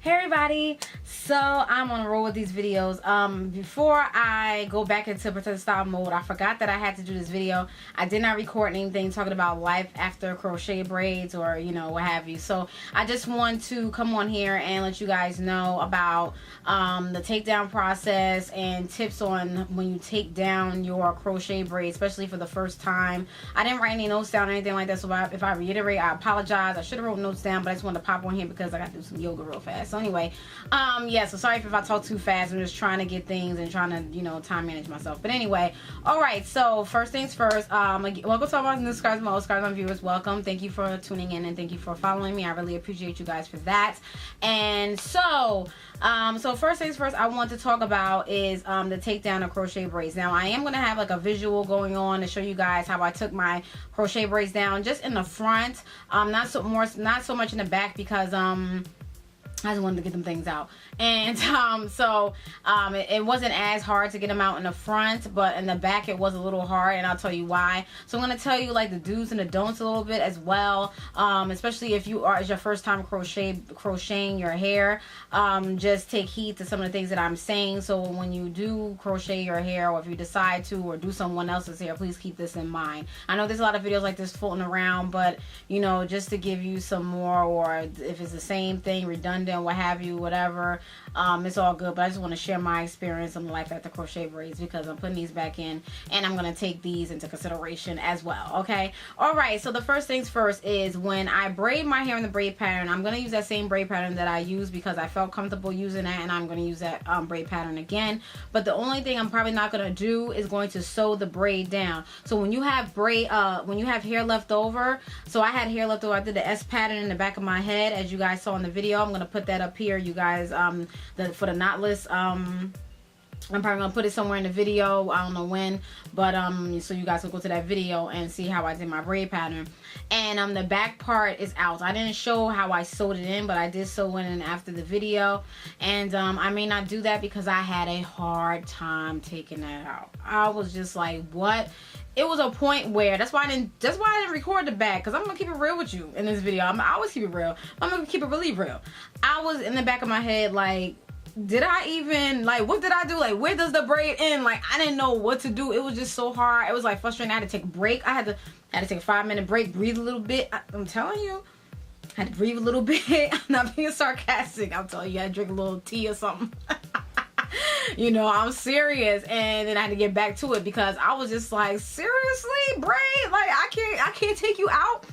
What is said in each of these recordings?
Hey everybody, so I'm on a roll with these videos. Before I go back into protective style mode, I forgot that I had to do this video. I did not record anything talking about life after crochet braids or what have you. So I just want to come on here and let you guys know about the takedown process and tips on when you take down your crochet braids, especially for the first time. I didn't write any notes down or anything like that, so if I reiterate, I apologize. I should have wrote notes down, but I just wanted to pop on here because I got to do some yoga real fast. So anyway, yeah, so sorry if I talk too fast. I'm just trying to get things and trying to, time manage myself. But anyway, all right, so first things first, welcome to all my new subscribers, my old subscribers, my viewers, welcome. Thank you for tuning in and thank you for following me. I really appreciate you guys for that. And so first things first, I want to talk about is the takedown of crochet braids. Now, I am going to have like a visual going on to show you guys how I took my crochet braids down just in the front, not so much in the back because I just wanted to get them things out. And it wasn't as hard to get them out in the front, but in the back it was a little hard, and I'll tell you why. So I'm going to tell you like the do's and the don'ts a little bit as well, especially if it's your first time crocheting your hair. Just take heed to some of the things that I'm saying, so when you do crochet your hair, or if you decide to, or do someone else's hair, please keep this in mind. I know there's a lot of videos like this floating around, but just to give you some more, or if it's the same thing, redundant, what have you, whatever, it's all good. But I just want to share my experience on life after crochet braids, because I'm putting these back in and I'm going to take these into consideration as well. Okay, all right, so the first things first is when I braid my hair in the braid pattern, I'm going to use that same braid pattern that I used because I felt comfortable using that, and I'm going to use that braid pattern again. But the only thing I'm probably not going to do is going to sew the braid down. So when you have hair left over, so I had hair left over, I did the S pattern in the back of my head, as you guys saw in the video. I'm going to put that up here, you guys, for the knotless. I'm probably gonna put it somewhere in the video, I don't know when, but so you guys will go to that video and see how I did my braid pattern. And the back part is out. I didn't show how I sewed it in, but I did sew it in after the video. And I may not do that because I had a hard time taking that out. I was just like, what? It was a point where that's why I didn't record the back, because I'm gonna keep it real with you in this video. I always keep it real. I'm gonna keep it really real. I was in the back of my head like, did I even, like, what did I do? Like, where does the braid end? Like, I didn't know what to do. It was just so hard. It was like frustrating. I had to take a break. I had to take a 5-minute break, breathe a little bit. I'm telling you, I had to breathe a little bit. I'm not being sarcastic. I'm telling you, I had to drink a little tea or something. I'm serious. And then I had to get back to it because I was just like, seriously, braid? Like, I can't take you out.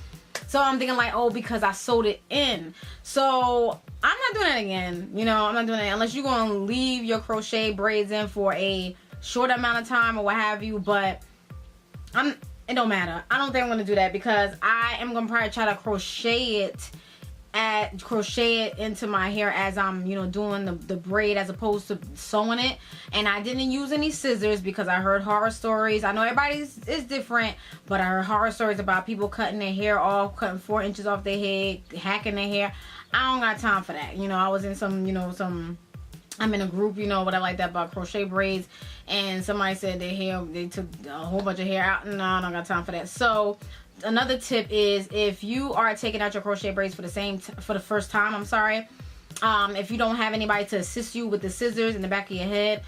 So I'm thinking like, oh, because I sewed it in. So I'm not doing it again. I'm not doing it unless you're going to leave your braids in for a short amount of time or what have you. But it don't matter. I don't think I'm going to do that because I am going to probably try to crochet it into my hair as I'm doing the braid, as opposed to sewing it. And I didn't use any scissors because I heard horror stories. I know everybody's is different, but I heard horror stories about people cutting their hair off, cutting 4 inches off their head, hacking their hair. I don't got time for that. I was in I'm in a group, whatever like that, about crochet braids, and somebody said they took a whole bunch of hair out. No, I don't got time for that. So another tip is, if you are taking out your crochet braids for the first time, if you don't have anybody to assist you with the scissors in the back of your head,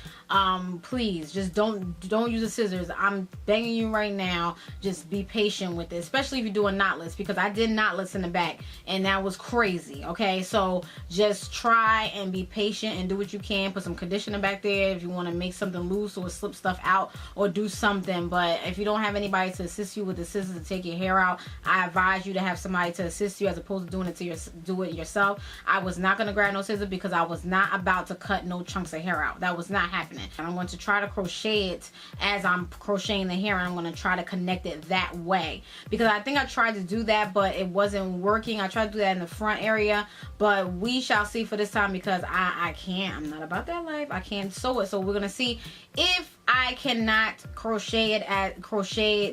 please just don't use the scissors. I'm begging you right now, just be patient with it, especially if you're doing knotless, because I did knotless in the back and that was crazy. Okay, so just try and be patient and do what you can. Put some conditioner back there if you want to make something loose or slip stuff out or do something. But if you don't have anybody to assist you with the scissors to take your hair out, I advise you to have somebody to assist you as opposed to doing it do it yourself. I was not going to grab no scissors because I was not about to cut no chunks of hair out. That was not happening. And I'm going to try to crochet it as I'm crocheting the hair, and I'm going to try to connect it that way, because I think I tried to do that but it wasn't working. I tried to do that in the front area, but we shall see for this time, because I'm not about that life. I can't sew it. So we're going to see if I cannot crochet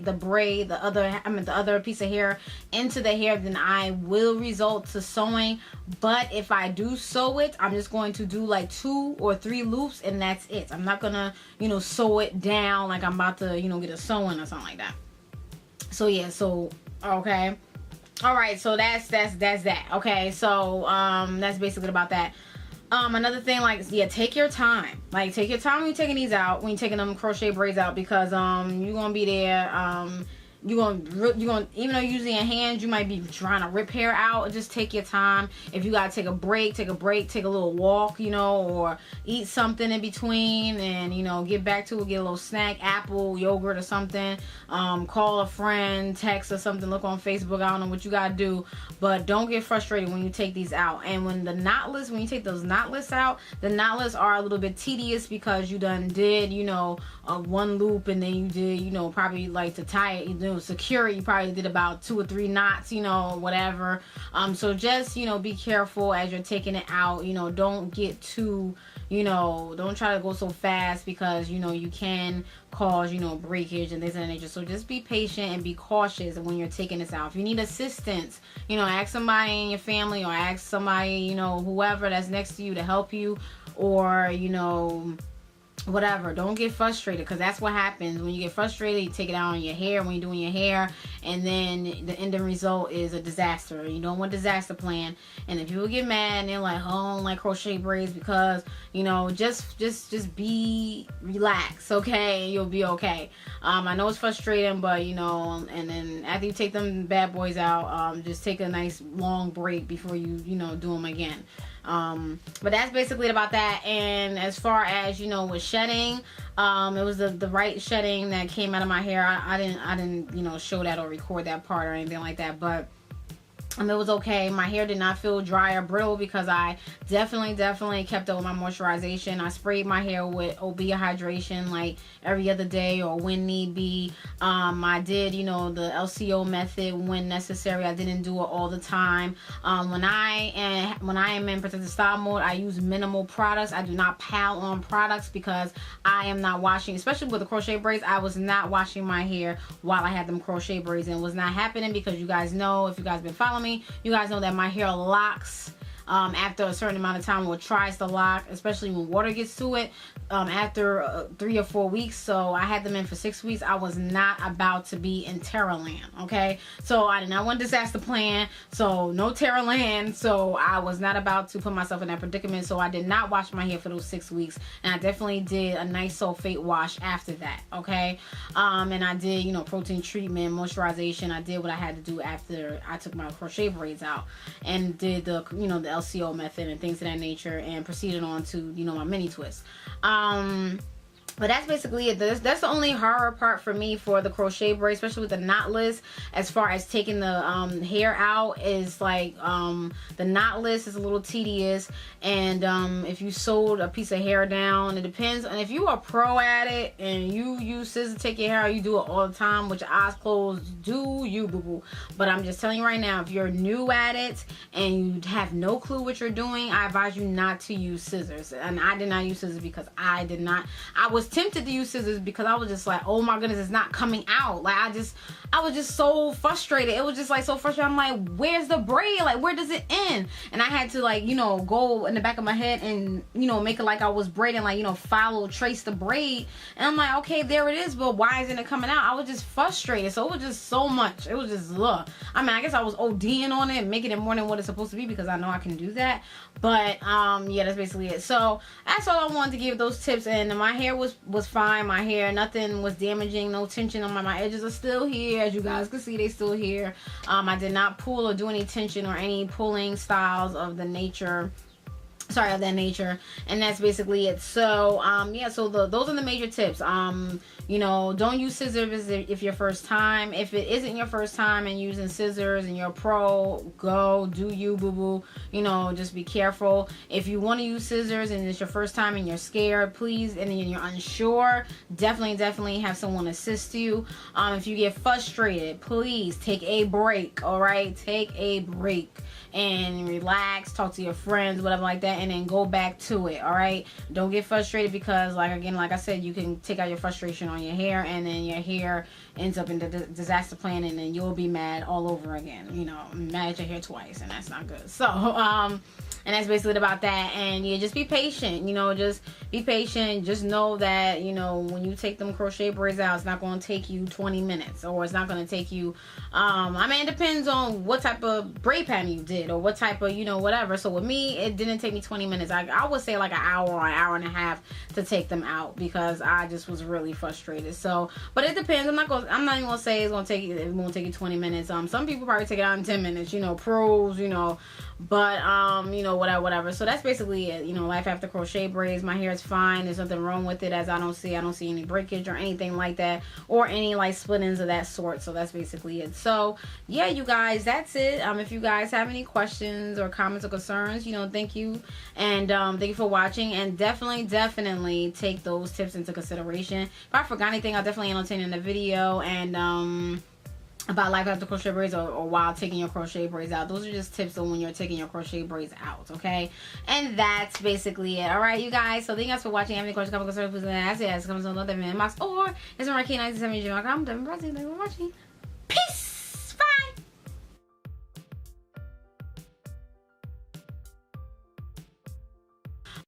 the braid, the other piece of hair into the hair, then I will resort to sewing. But if I do sew it, I'm just going to do like 2 or 3 loops and that's it. I'm not gonna, sew it down like I'm about to, get a sewing or something like that. So yeah, okay. All right, so that's that. Okay, so that's basically about that. Another thing, like, yeah, take your time. Like, take your time when you're taking these out, when you're taking them crochet braids out, because you're gonna be there. You're gonna, even though you're using your hands, you might be trying to rip hair out. Just take your time. If you gotta take a break, take a little walk, you know, or eat something in between, and, you know, get back to it, get a little snack, apple, yogurt or something. Call a friend, text or something, look on Facebook. I don't know what you gotta do, but don't get frustrated when you take these out. And when you take those knotless out, the knotless are a little bit tedious because you done did, you know, one loop, and then you did, you know, probably like to tie it, you know, secure it, you probably did about 2 or 3 knots, you know, whatever. So just, you know, be careful as you're taking it out. You know, don't get too, you know, don't try to go so fast, because, you know, you can cause, you know, breakage and things of that nature. So just be patient and be cautious when you're taking this out. If you need assistance, you know, ask somebody in your family, or ask somebody, you know, whoever that's next to you to help you, or, you know, whatever. Don't get frustrated, because that's what happens when you get frustrated. You take it out on your hair when you're doing your hair, and then the ending result is a disaster. You don't want a disaster plan. And if people get mad and they're like, oh, I don't like crochet braids, because, you know, just be relaxed, okay, and you'll be okay. I know it's frustrating, but, you know, and then after you take them bad boys out, just take a nice long break before you know, do them again. But that's basically about that. And as far as, you know, with shedding, it was the right shedding that came out of my hair. I didn't, you know, show that or record that part or anything like that, but it was okay. My hair did not feel dry or brittle, because I definitely kept up with my moisturization. I sprayed my hair with OB hydration like every other day or when need be. I did, you know, the LCO method when necessary. I didn't do it all the time. When I am in protective style mode, I use minimal products. I do not pile on products, because I am not washing, especially with the crochet braids. I was not washing my hair while I had them crochet braids, and it was not happening, because you guys know, if you guys been following me, you guys know that my hair locks after a certain amount of time, or tries to lock, especially when water gets to it, after 3 or 4 weeks. So I had them in for 6 weeks. I was not about to be in Terrorland, okay? So I did not want disaster plan, so no Terrorland. So I was not about to put myself in that predicament. So I did not wash my hair for those 6 weeks, and I definitely did a nice sulfate wash after that, okay? And I did, you know, protein treatment, moisturization. I did what I had to do after I took my crochet braids out, and did the, you know, the LCO method and things of that nature, and proceeded on to, you know, my mini twist. But that's basically it. That's the only horror part for me for the crochet braid, especially with the knotless. As far as taking the hair out, is like the knotless is a little tedious. And if you sewed a piece of hair down, it depends. And if you are pro at it and you use scissors to take your hair out, you do it all the time with your eyes closed, do you, boo boo. But I'm just telling you right now, if you're new at it and you have no clue what you're doing, I advise you not to use scissors. And I did not use scissors, because I was tempted to use scissors, because I was just like, oh my goodness, it's not coming out. Like, I was just so frustrated. It was just like so frustrated. I'm like, where's the braid? Like, where does it end? And I had to, like, you know, go in the back of my head and, you know, make it like I was braiding, like, you know, trace the braid. And I'm like, okay, there it is, but why isn't it coming out? I was just frustrated. So it was just so much. It was just, ugh. I mean, I guess I was ODing on it, making it more than what it's supposed to be, because I know I can do that. But yeah, that's basically it. So that's all I wanted to give, those tips. And my hair was fine. My hair, nothing was damaging, no tension on my edges are still here. As you guys can see, they still here. I did not pull or do any tension or any pulling styles of the nature. Sorry, of that nature. And that's basically it. So yeah, so those are the major tips. You know, don't use scissors if your first time. If it isn't your first time and using scissors and you're a pro, go do you, boo boo. You know, just be careful. If you want to use scissors and it's your first time and you're scared, please, and you're unsure, definitely have someone assist you. If you get frustrated, please take a break. All right, take a break and relax, talk to your friends, whatever like that, and then go back to it. All right, don't get frustrated, because like I said, you can take out your frustration on your hair, and then your hair ends up in the disaster plan, and then you'll be mad all over again. You know, mad at your hair twice, and that's not good. So And that's basically about that. And yeah, just be patient, you know, just be patient. Just know that, you know, when you take them crochet braids out, it's not going to take you 20 minutes, or it's not going to take you, I mean, it depends on what type of braid pattern you did, or what type of, you know, whatever. So with me, it didn't take me 20 minutes. I would say like an hour or an hour and a half to take them out, because I just was really frustrated. So, but it depends. I'm not even gonna say it won't take you 20 minutes. Some people probably take it out in 10 minutes, you know, pros, you know, but you know, whatever. So that's basically it, you know, life after crochet braids. My hair is fine. There's nothing wrong with it, as I don't see any breakage or anything like that, or any like split ends of that sort. So that's basically it. So yeah, you guys, that's it. If you guys have any questions or comments or concerns, you know, thank you, and thank you for watching, and definitely take those tips into consideration. If I forgot anything, I'll definitely entertain in the video. And about life after crochet braids, or while taking your crochet braids out. Those are just tips on when you're taking your crochet braids out, okay? And that's basically it. All right, you guys. So thank you guys for watching. Have any questions, comments, concerns, please ask it. As it comes on another inbox, or it's on Rakey 97. I'm Devin Brazil. Thanks for watching.